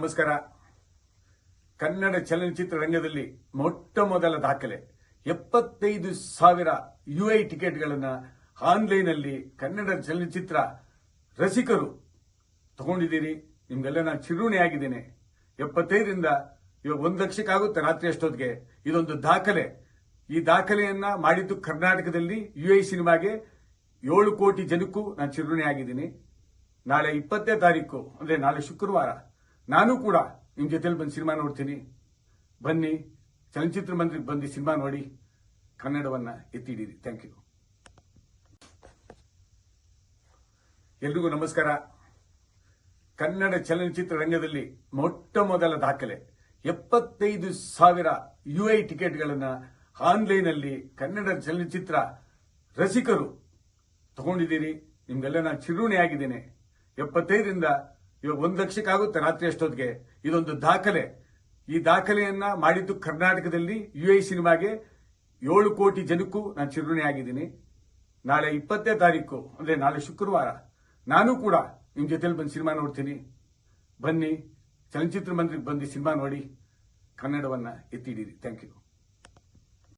ನಮಸ್ಕಾರ. ಕನ್ನಡ ಚಲನಚಿತ್ರ ರಂಗದಲ್ಲಿ ಮೊಟ್ಟ ಮೊದಲ ದಾಖಲೆ 75,000 UI ಟಿಕೆಟ್ಗಳನ್ನು ಆನ್ಲೈನ್ನಲ್ಲಿ ಕನ್ನಡ ಚಲನಚಿತ್ರ ರಸಿಕರು ತಗೊಂಡಿದ್ದೀರಿ. ನಿಮ್ಗೆಲ್ಲ ನಾನು ಚಿರುಣಿ ಆಗಿದ್ದೇನೆ. 75ರಿಂದ ಇವಾಗ 1 ಲಕ್ಷಕ್ಕಾಗುತ್ತೆ ರಾತ್ರಿ ಅಷ್ಟೊತ್ತಿಗೆ. ಇದೊಂದು ದಾಖಲೆ. ಈ ದಾಖಲೆಯನ್ನ ಮಾಡಿದ್ದು ಕರ್ನಾಟಕದಲ್ಲಿ UI ಸಿನಿಮಾಗೆ 7 ಕೋಟಿ ಜನಕ್ಕೂ ನಾನು ಚಿರುಣಿ ಆಗಿದ್ದೀನಿ. ನಾಳೆ 20ನೇ ತಾರೀಕು ಅಂದ್ರೆ ನಾಳೆ ಶುಕ್ರವಾರ ನಾನು ಕೂಡ ನಿಮ್ ಜೊತೆಲಿ ಬಂದು ಸಿನಿಮಾ ನೋಡ್ತೀನಿ. ಬನ್ನಿ, ಚಲನಚಿತ್ರ ಮಂದಿರಕ್ಕೆ ಬಂದು ಸಿನಿಮಾ ನೋಡಿ, ಕನ್ನಡವನ್ನ ಎತ್ತಿಡಿರಿ. Thank you. ಎಲ್ರಿಗೂ ನಮಸ್ಕಾರ. ಕನ್ನಡ ಚಲನಚಿತ್ರ ರಂಗದಲ್ಲಿ ಮೊಟ್ಟ ಮೊದಲ ದಾಖಲೆ 75,000 UI ಟಿಕೆಟ್ಗಳನ್ನು ಆನ್ಲೈನ್ನಲ್ಲಿ ಕನ್ನಡ ಚಲನಚಿತ್ರ ರಸಿಕರು ತಗೊಂಡಿದ್ದೀರಿ. ನಿಮ್ಗೆಲ್ಲ ನಾನು ಚಿರುಣಿ ಆಗಿದ್ದೇನೆ. 75ರಿಂದ ಇವಾಗ 1 ಲಕ್ಷಕ್ಕಾಗುತ್ತೆ ರಾತ್ರಿ ಅಷ್ಟೊತ್ತಿಗೆ. ಇದೊಂದು ದಾಖಲೆ. ಈ ದಾಖಲೆಯನ್ನ ಮಾಡಿದ್ದು ಕರ್ನಾಟಕದಲ್ಲಿ UI ಸಿನಿಮಾಗೆ 7 ಕೋಟಿ ಜನಕ್ಕೂ ನಾನು ಚಿರುಣಿ ಆಗಿದ್ದೀನಿ. ನಾಳೆ 20ನೇ ತಾರೀಕು ಅಂದ್ರೆ ನಾಳೆ ಶುಕ್ರವಾರ ನಾನು ಕೂಡ ನಿಮ್ ಜೊತೆಲಿ ಬಂದು ಸಿನಿಮಾ ನೋಡ್ತೀನಿ. ಬನ್ನಿ, ಚಲನಚಿತ್ರ ಮಂದಿರಕ್ಕೆ ಬಂದು ಸಿನಿಮಾ ನೋಡಿ, ಕನ್ನಡವನ್ನ ಎತ್ತಿಡಿರಿ. Thank you.